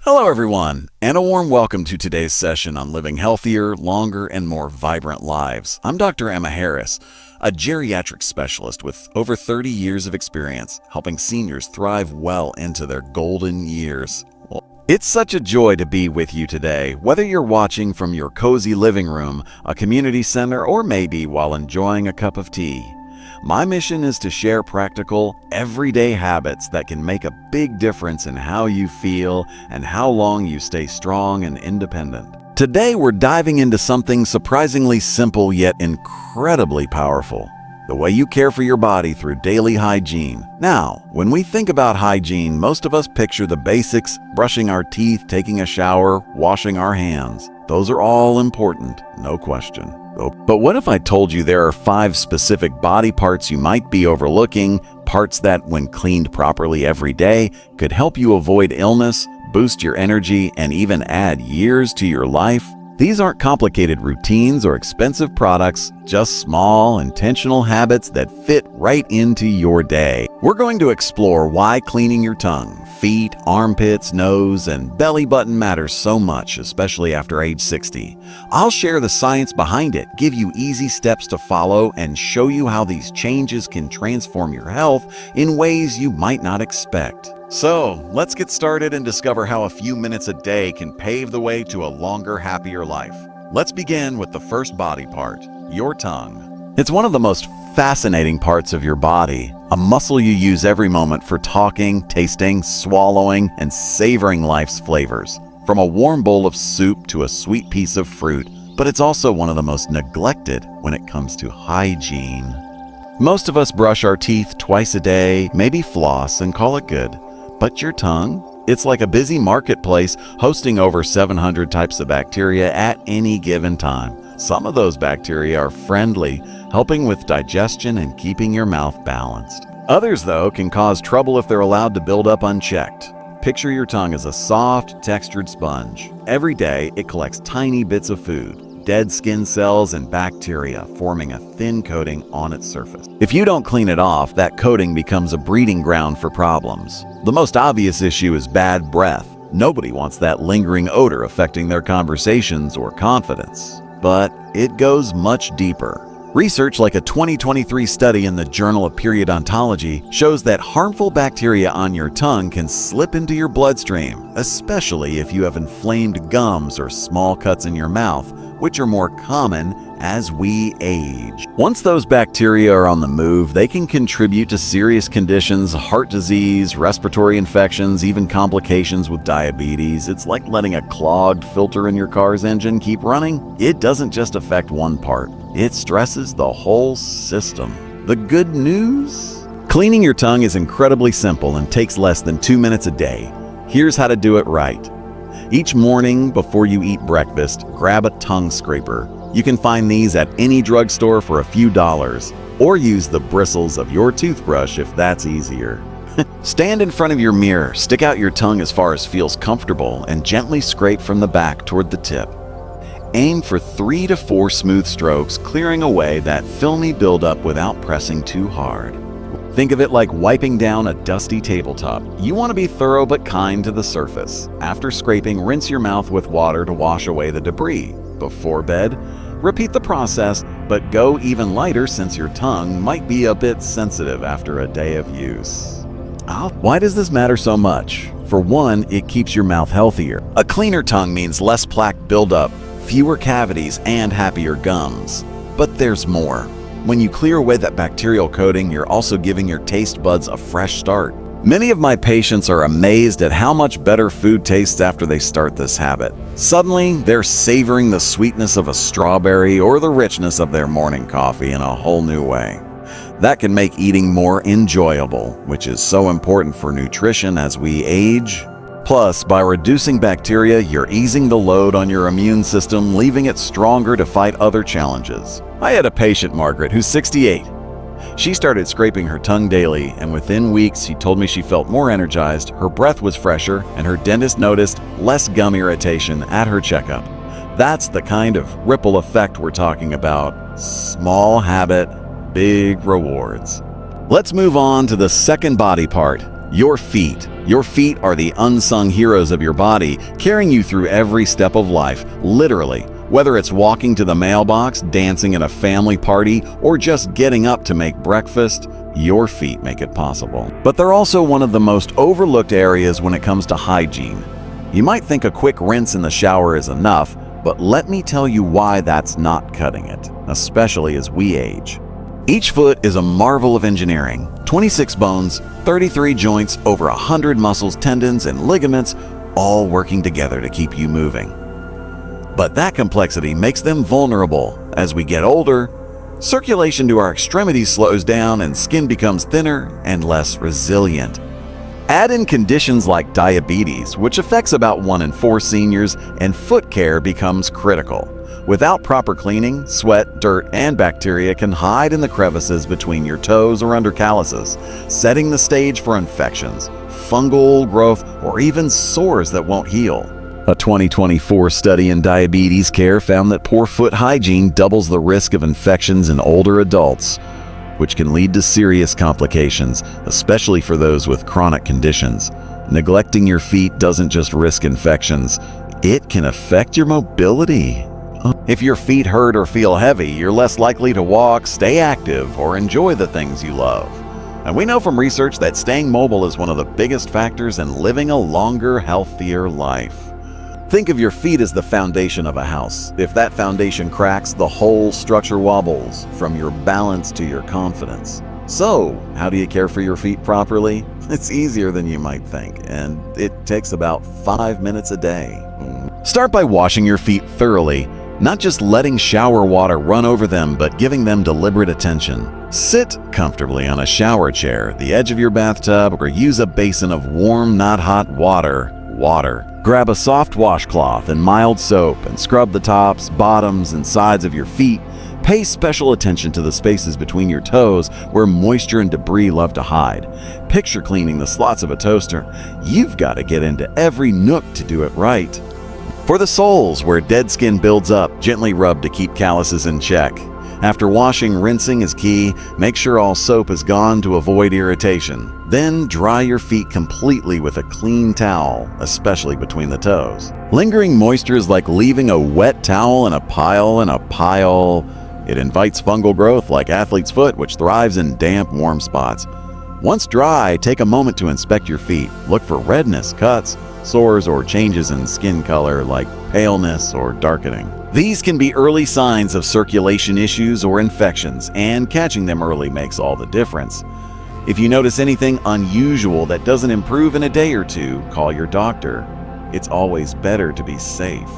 Hello, everyone, and a warm welcome to today's session on living healthier, longer, and more vibrant lives. I'm Dr. Emma Harris, a geriatric specialist with over 30 years of experience helping seniors thrive well into their golden years. It's such a joy to be with you today, whether you're watching from your cozy living room, a community center, or maybe while enjoying a cup of tea. My mission is to share practical, everyday habits that can make a big difference in how you feel and how long you stay strong and independent. Today, we're diving into something surprisingly simple yet incredibly powerful: the way you care for your body through daily hygiene. Now, when we think about hygiene, most of us picture the basics: brushing our teeth, taking a shower, washing our hands. Those are all important, no question. But what if I told you there are 5 specific body parts you might be overlooking, parts that, when cleaned properly every day, could help you avoid illness, boost your energy, and even add years to your life? These aren't complicated routines or expensive products, just small, intentional habits that fit right into your day. We're going to explore why cleaning your tongue, feet, armpits, nose, and belly button matters so much, especially after age 60. I'll share the science behind it, give you easy steps to follow, and show you how these changes can transform your health in ways you might not expect. So, let's get started and discover how a few minutes a day can pave the way to a longer, happier life. Let's begin with the first body part, your tongue. It's one of the most fascinating parts of your body, a muscle you use every moment for talking, tasting, swallowing, and savoring life's flavors. From a warm bowl of soup to a sweet piece of fruit, but it's also one of the most neglected when it comes to hygiene. Most of us brush our teeth twice a day, maybe floss, and call it good. But your tongue? It's like a busy marketplace hosting over 700 types of bacteria at any given time. Some of those bacteria are friendly, helping with digestion and keeping your mouth balanced. Others, though, can cause trouble if they're allowed to build up unchecked. Picture your tongue as a soft, textured sponge. Every day, it collects tiny bits of food, dead skin cells, and bacteria, forming a thin coating on its surface. If you don't clean it off, that coating becomes a breeding ground for problems. The most obvious issue is bad breath. Nobody wants that lingering odor affecting their conversations or confidence. But it goes much deeper. Research like a 2023 study in the Journal of Periodontology shows that harmful bacteria on your tongue can slip into your bloodstream, especially if you have inflamed gums or small cuts in your mouth, which are more common as we age. Once those bacteria are on the move, they can contribute to serious conditions: heart disease, respiratory infections, even complications with diabetes. It's like letting a clogged filter in your car's engine keep running. It doesn't just affect one part, it stresses the whole system. The good news? Cleaning your tongue is incredibly simple and takes less than 2 minutes a day. Here's how to do it right. Each morning before you eat breakfast, grab a tongue scraper. You can find these at any drugstore for a few dollars, or use the bristles of your toothbrush if that's easier. Stand in front of your mirror, stick out your tongue as far as feels comfortable, and gently scrape from the back toward the tip. Aim for 3 to 4 smooth strokes, clearing away that filmy buildup without pressing too hard. Think of it like wiping down a dusty tabletop. You want to be thorough but kind to the surface. After scraping, rinse your mouth with water to wash away the debris. Before bed, repeat the process, but go even lighter since your tongue might be a bit sensitive after a day of use. Why does this matter so much? For one, it keeps your mouth healthier. A cleaner tongue means less plaque buildup, fewer cavities, and happier gums. But there's more. When you clear away that bacterial coating, you're also giving your taste buds a fresh start. Many of my patients are amazed at how much better food tastes after they start this habit. Suddenly, they're savoring the sweetness of a strawberry or the richness of their morning coffee in a whole new way. That can make eating more enjoyable, which is so important for nutrition as we age. Plus, by reducing bacteria, you're easing the load on your immune system, leaving it stronger to fight other challenges. I had a patient, Margaret, who's 68. She started scraping her tongue daily, and within weeks, she told me she felt more energized, her breath was fresher, and her dentist noticed less gum irritation at her checkup. That's the kind of ripple effect we're talking about. Small habit, big rewards. Let's move on to the second body part, Your feet. Your feet are the unsung heroes of your body, carrying you through every step of life, literally. Whether it's walking to the mailbox, dancing at a family party, or just getting up to make breakfast, your feet make it possible. But they're also one of the most overlooked areas when it comes to hygiene. You might think a quick rinse in the shower is enough, but let me tell you why that's not cutting it, especially as we age. Each foot is a marvel of engineering. 26 bones, 33 joints, over 100 muscles, tendons, and ligaments, all working together to keep you moving. But that complexity makes them vulnerable. As we get older, circulation to our extremities slows down and skin becomes thinner and less resilient. Add in conditions like diabetes, which affects about 1 in 4 seniors, and foot care becomes critical. Without proper cleaning, sweat, dirt, and bacteria can hide in the crevices between your toes or under calluses, setting the stage for infections, fungal growth, or even sores that won't heal. A 2024 study in diabetes care found that poor foot hygiene doubles the risk of infections in older adults, which can lead to serious complications, especially for those with chronic conditions. Neglecting your feet doesn't just risk infections, it can affect your mobility. If your feet hurt or feel heavy, you're less likely to walk, stay active, or enjoy the things you love. And we know from research that staying mobile is one of the biggest factors in living a longer, healthier life. Think of your feet as the foundation of a house. If that foundation cracks, the whole structure wobbles, from your balance to your confidence. So, how do you care for your feet properly? It's easier than you might think, and it takes about 5 minutes a day. Start by washing your feet thoroughly, not just letting shower water run over them, but giving them deliberate attention. Sit comfortably on a shower chair, the edge of your bathtub, or use a basin of warm, not hot water. Grab a soft washcloth and mild soap and scrub the tops, bottoms, and sides of your feet. Pay special attention to the spaces between your toes where moisture and debris love to hide. Picture cleaning the slots of a toaster. You've got to get into every nook to do it right. For the soles, where dead skin builds up, gently rub to keep calluses in check. After washing, rinsing is key. Make sure all soap is gone to avoid irritation. Then dry your feet completely with a clean towel, especially between the toes. Lingering moisture is like leaving a wet towel in a pile. It invites fungal growth like athlete's foot, which thrives in damp, warm spots. Once dry, take a moment to inspect your feet. Look for redness, cuts, sores, or changes in skin color like paleness or darkening. These can be early signs of circulation issues or infections, and catching them early makes all the difference. If you notice anything unusual that doesn't improve in a day or two, call your doctor. It's always better to be safe.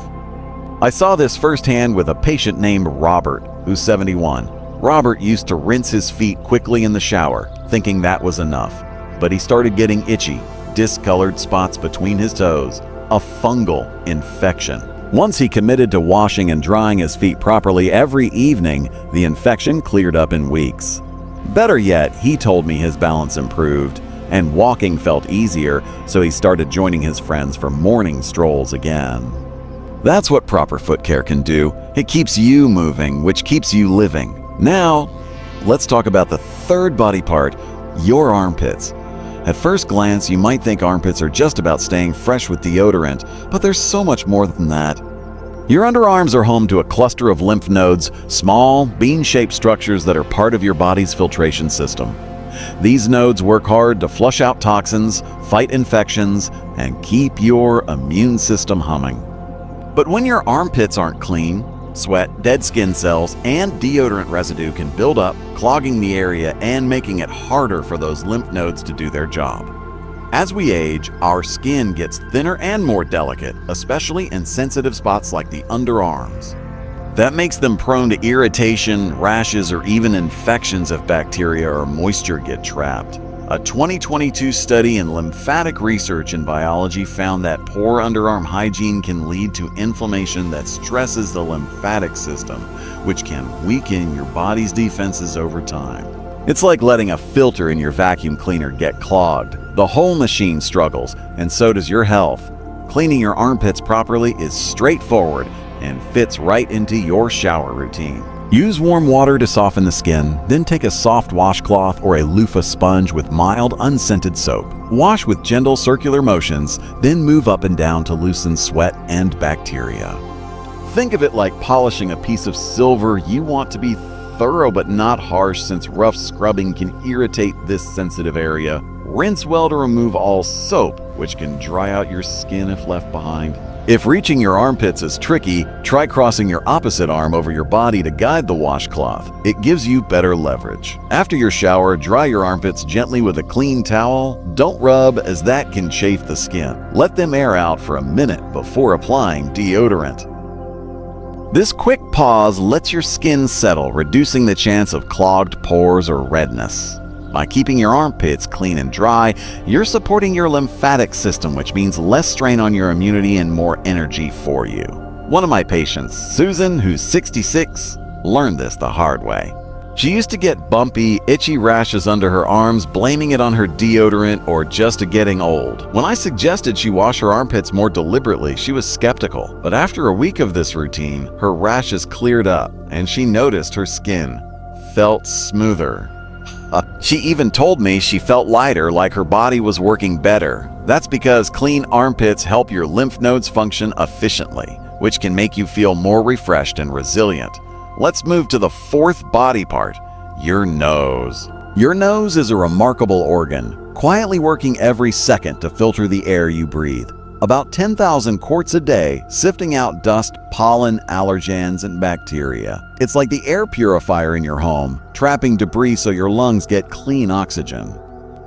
I saw this firsthand with a patient named Robert, who's 71. Robert used to rinse his feet quickly in the shower, thinking that was enough. But he started getting itchy, discolored spots between his toes, a fungal infection. Once he committed to washing and drying his feet properly every evening, the infection cleared up in weeks. Better yet, he told me his balance improved, and walking felt easier, so he started joining his friends for morning strolls again. That's what proper foot care can do. It keeps you moving, which keeps you living. Now, let's talk about the third body part, your armpits. At first glance, you might think armpits are just about staying fresh with deodorant, but there's so much more than that. Your underarms are home to a cluster of lymph nodes, small, bean-shaped structures that are part of your body's filtration system. These nodes work hard to flush out toxins, fight infections, and keep your immune system humming. But when your armpits aren't clean, sweat, dead skin cells, and deodorant residue can build up, clogging the area and making it harder for those lymph nodes to do their job. As we age, our skin gets thinner and more delicate, especially in sensitive spots like the underarms. That makes them prone to irritation, rashes, or even infections if bacteria or moisture get trapped. A 2022 study in lymphatic research in biology found that poor underarm hygiene can lead to inflammation that stresses the lymphatic system, which can weaken your body's defenses over time. It's like letting a filter in your vacuum cleaner get clogged. The whole machine struggles, and so does your health. Cleaning your armpits properly is straightforward and fits right into your shower routine. Use warm water to soften the skin, then take a soft washcloth or a loofah sponge with mild, unscented soap. Wash with gentle circular motions, then move up and down to loosen sweat and bacteria. Think of it like polishing a piece of silver. You want to be thorough but not harsh, since rough scrubbing can irritate this sensitive area. Rinse well to remove all soap, which can dry out your skin if left behind. If reaching your armpits is tricky, try crossing your opposite arm over your body to guide the washcloth. It gives you better leverage. After your shower, dry your armpits gently with a clean towel. Don't rub, as that can chafe the skin. Let them air out for a minute before applying deodorant. This quick pause lets your skin settle, reducing the chance of clogged pores or redness. By keeping your armpits clean and dry, you're supporting your lymphatic system, which means less strain on your immunity and more energy for you. One of my patients, Susan, who's 66, learned this the hard way. She used to get bumpy, itchy rashes under her arms, blaming it on her deodorant or just getting old. When I suggested she wash her armpits more deliberately, she was skeptical. But after a week of this routine, her rashes cleared up, and she noticed her skin felt smoother. She even told me she felt lighter, like her body was working better. That's because clean armpits help your lymph nodes function efficiently, which can make you feel more refreshed and resilient. Let's move to the fourth body part, your nose. Your nose is a remarkable organ, quietly working every second to filter the air you breathe. About 10,000 quarts a day, sifting out dust, pollen, allergens, and bacteria. It's like the air purifier in your home, trapping debris so your lungs get clean oxygen.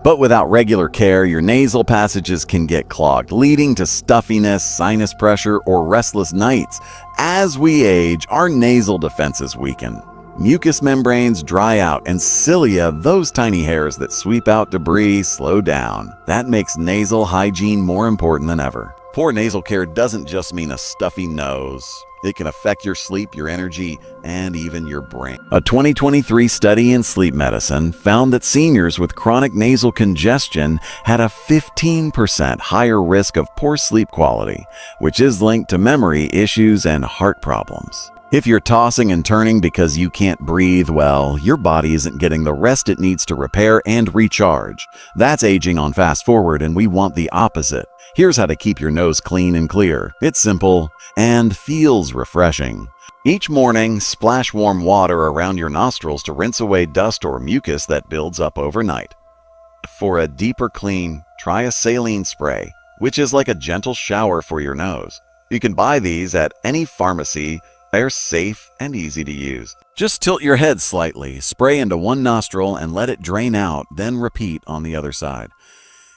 But without regular care, your nasal passages can get clogged, leading to stuffiness, sinus pressure, or restless nights. As we age, our nasal defenses weaken. Mucous membranes dry out, and cilia, those tiny hairs that sweep out debris, slow down. That makes nasal hygiene more important than ever. Poor nasal care doesn't just mean a stuffy nose. It can affect your sleep, your energy, and even your brain. A 2023 study in sleep medicine found that seniors with chronic nasal congestion had a 15% higher risk of poor sleep quality, which is linked to memory issues and heart problems. If you're tossing and turning because you can't breathe well, your body isn't getting the rest it needs to repair and recharge. That's aging on fast forward, and we want the opposite. Here's how to keep your nose clean and clear. It's simple and feels refreshing. Each morning, splash warm water around your nostrils to rinse away dust or mucus that builds up overnight. For a deeper clean, try a saline spray, which is like a gentle shower for your nose. You can buy these at any pharmacy. They're safe and easy to use. Just tilt your head slightly, spray into one nostril and let it drain out, then repeat on the other side.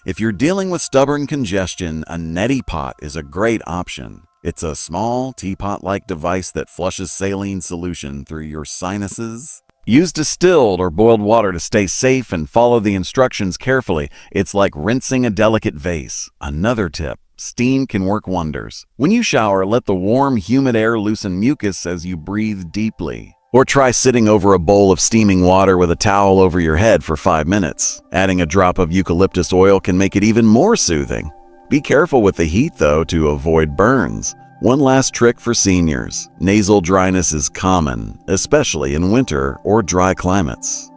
If you're dealing with stubborn congestion, a neti pot is a great option. It's a small teapot-like device that flushes saline solution through your sinuses. Use distilled or boiled water to stay safe and follow the instructions carefully. It's like rinsing a delicate vase. Another tip. Steam can work wonders. When you shower, let the warm, humid air loosen mucus as you breathe deeply. Or try sitting over a bowl of steaming water with a towel over your head for 5 minutes. Adding a drop of eucalyptus oil can make it even more soothing. Be careful with the heat, though, to avoid burns. One last trick for seniors. Nasal dryness is common, especially in winter or dry climates.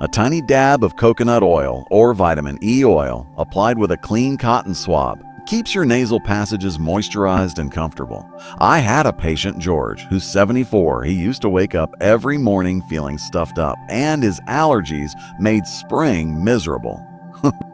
A tiny dab of coconut oil or vitamin E oil applied with a clean cotton swab keeps your nasal passages moisturized and comfortable. I had a patient, George, who's 74. He used to wake up every morning feeling stuffed up, and his allergies made spring miserable.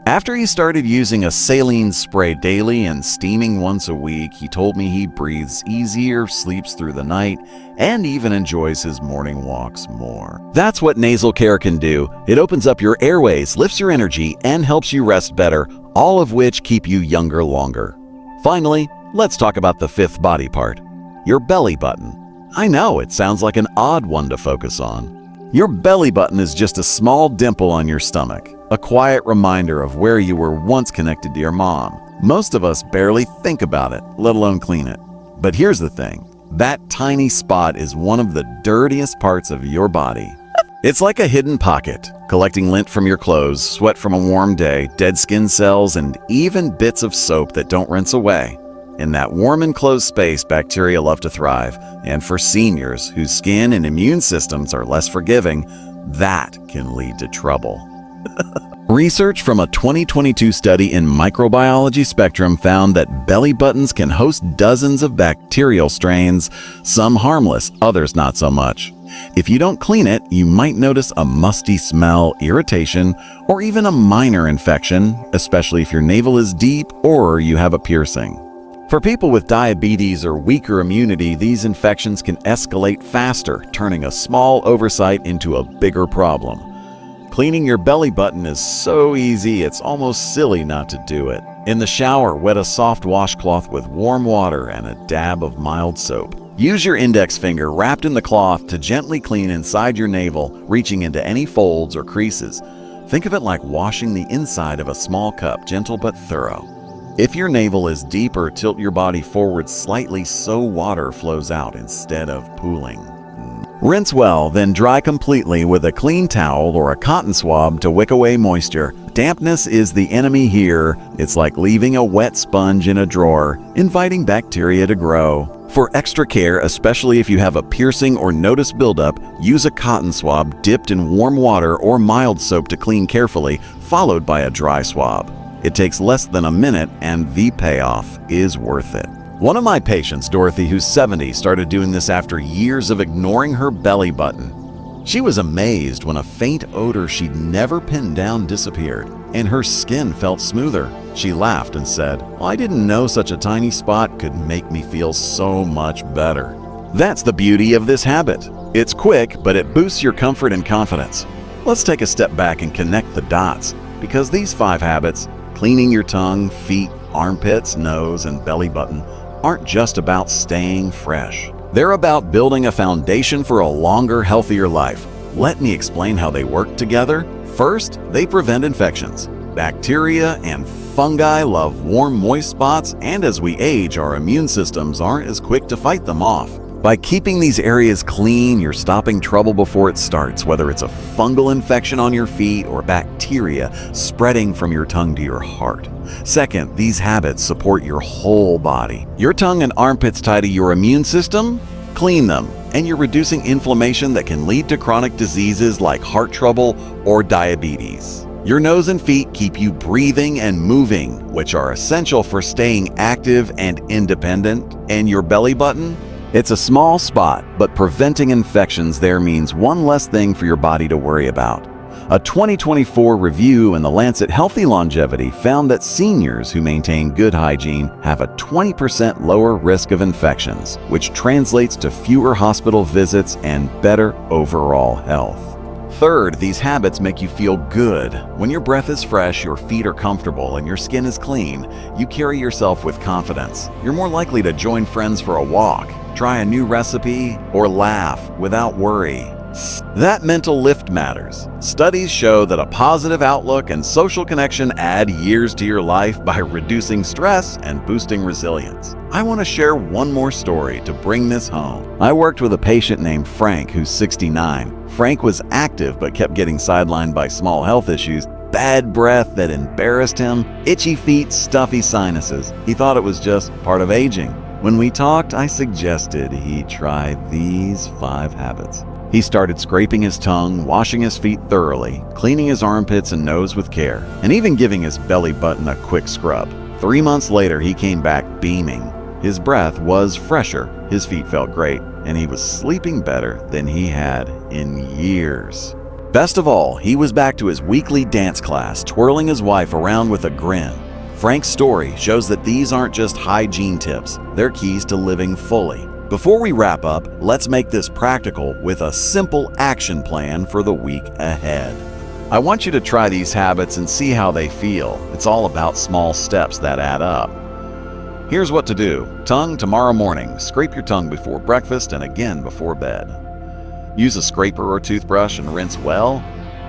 After he started using a saline spray daily and steaming once a week, he told me he breathes easier, sleeps through the night, and even enjoys his morning walks more. That's what nasal care can do. It opens up your airways, lifts your energy, and helps you rest better, all of which keep you younger longer. Finally, let's talk about the fifth body part, your belly button. I know it sounds like an odd one to focus on. Your belly button is just a small dimple on your stomach, a quiet reminder of where you were once connected to your mom. Most of us barely think about it, let alone clean it. But here's the thing, that tiny spot is one of the dirtiest parts of your body. It's like a hidden pocket, collecting lint from your clothes, sweat from a warm day, dead skin cells, and even bits of soap that don't rinse away. In that warm enclosed space, bacteria love to thrive. And for seniors whose skin and immune systems are less forgiving, that can lead to trouble. Research from a 2022 study in Microbiology Spectrum found that belly buttons can host dozens of bacterial strains, some harmless, others not so much. If you don't clean it, you might notice a musty smell, irritation, or even a minor infection, especially if your navel is deep or you have a piercing. For people with diabetes or weaker immunity, these infections can escalate faster, turning a small oversight into a bigger problem. Cleaning your belly button is so easy, it's almost silly not to do it. In the shower, wet a soft washcloth with warm water and a dab of mild soap. Use your index finger wrapped in the cloth to gently clean inside your navel, reaching into any folds or creases. Think of it like washing the inside of a small cup, gentle but thorough. If your navel is deeper, tilt your body forward slightly so water flows out instead of pooling. Rinse well, then dry completely with a clean towel or a cotton swab to wick away moisture. Dampness is the enemy here. It's like leaving a wet sponge in a drawer, inviting bacteria to grow. For extra care, especially if you have a piercing or notice buildup, use a cotton swab dipped in warm water or mild soap to clean carefully, followed by a dry swab. It takes less than a minute and the payoff is worth it. One of my patients, Dorothy, who's 70, started doing this after years of ignoring her belly button. She was amazed when a faint odor she'd never pinned down disappeared, and her skin felt smoother. She laughed and said, "Well, I didn't know such a tiny spot could make me feel so much better." That's the beauty of this habit. It's quick, but it boosts your comfort and confidence. Let's take a step back and connect the dots, because these 5 habits, cleaning your tongue, feet, armpits, nose, and belly button, aren't just about staying fresh. They're about building a foundation for a longer, healthier life. Let me explain how they work together. First, they prevent infections. Bacteria and fungi love warm, moist spots, and as we age, our immune systems aren't as quick to fight them off. By keeping these areas clean, you're stopping trouble before it starts, whether it's a fungal infection on your feet or bacteria spreading from your tongue to your heart. Second, these habits support your whole body. Your tongue and armpits tie to your immune system? Clean them, and you're reducing inflammation that can lead to chronic diseases like heart trouble or diabetes. Your nose and feet keep you breathing and moving, which are essential for staying active and independent. And your belly button? It's a small spot, but preventing infections there means one less thing for your body to worry about. A 2024 review in the Lancet Healthy Longevity found that seniors who maintain good hygiene have a 20% lower risk of infections, which translates to fewer hospital visits and better overall health. Third, these habits make you feel good. When your breath is fresh, your feet are comfortable, and your skin is clean, you carry yourself with confidence. You're more likely to join friends for a walk, try a new recipe, or laugh without worry. That mental lift matters. Studies show that a positive outlook and social connection add years to your life by reducing stress and boosting resilience. I want to share one more story to bring this home. I worked with a patient named Frank who's 69. Frank was active but kept getting sidelined by small health issues, bad breath that embarrassed him, itchy feet, stuffy sinuses. He thought it was just part of aging. When we talked, I suggested he try these 5 habits. He started scraping his tongue, washing his feet thoroughly, cleaning his armpits and nose with care, and even giving his belly button a quick scrub. 3 months later, he came back beaming. His breath was fresher, his feet felt great, and he was sleeping better than he had in years. Best of all, he was back to his weekly dance class, twirling his wife around with a grin. Frank's story shows that these aren't just hygiene tips, they're keys to living fully. Before we wrap up, let's make this practical with a simple action plan for the week ahead. I want you to try these habits and see how they feel. It's all about small steps that add up. Here's what to do. Tongue tomorrow morning. Scrape your tongue before breakfast and again before bed. Use a scraper or toothbrush and rinse well.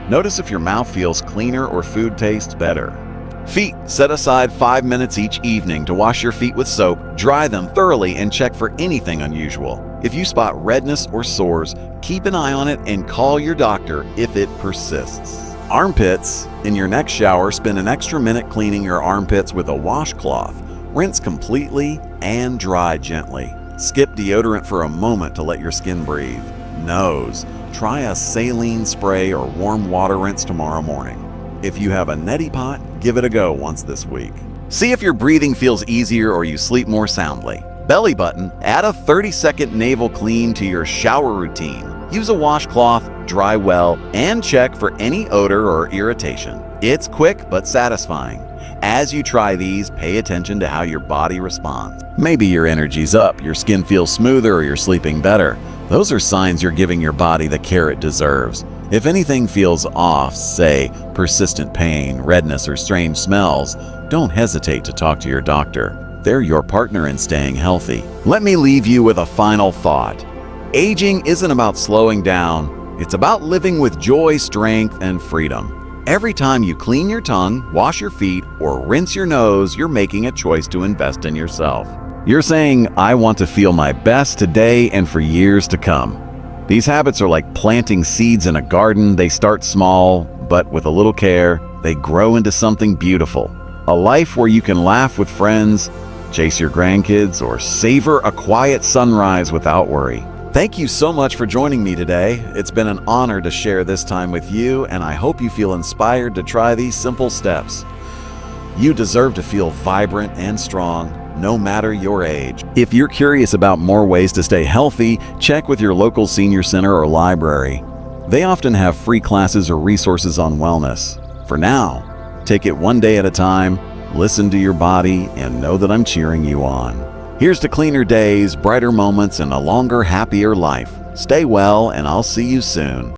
Notice if your mouth feels cleaner or food tastes better. Feet. Set aside 5 minutes each evening to wash your feet with soap, dry them thoroughly, and check for anything unusual. If you spot redness or sores, keep an eye on it and call your doctor if it persists. Armpits. In your next shower, spend an extra minute cleaning your armpits with a washcloth. Rinse completely and dry gently. Skip deodorant for a moment to let your skin breathe. Nose. Try a saline spray or warm water rinse tomorrow morning. If you have a neti pot, give it a go once this week. See if your breathing feels easier or you sleep more soundly. Belly button. Add a 30-second navel clean to your shower routine. Use a washcloth, dry well, and check for any odor or irritation. It's quick but satisfying. As you try these, pay attention to how your body responds. Maybe your energy's up, your skin feels smoother, or you're sleeping better. Those are signs you're giving your body the care it deserves. If anything feels off, say persistent pain, redness, or strange smells, don't hesitate to talk to your doctor. They're your partner in staying healthy. Let me leave you with a final thought. Aging isn't about slowing down. It's about living with joy, strength, and freedom. Every time you clean your tongue, wash your feet, or rinse your nose, you're making a choice to invest in yourself. You're saying, I want to feel my best today and for years to come. These habits are like planting seeds in a garden. They start small, but with a little care, they grow into something beautiful. A life where you can laugh with friends, chase your grandkids, or savor a quiet sunrise without worry. Thank you so much for joining me today. It's been an honor to share this time with you, and I hope you feel inspired to try these simple steps. You deserve to feel vibrant and strong, no matter your age. If you're curious about more ways to stay healthy, check with your local senior center or library. They often have free classes or resources on wellness. For now, take it one day at a time, listen to your body, and know that I'm cheering you on. Here's to cleaner days, brighter moments, and a longer, happier life. Stay well, and I'll see you soon.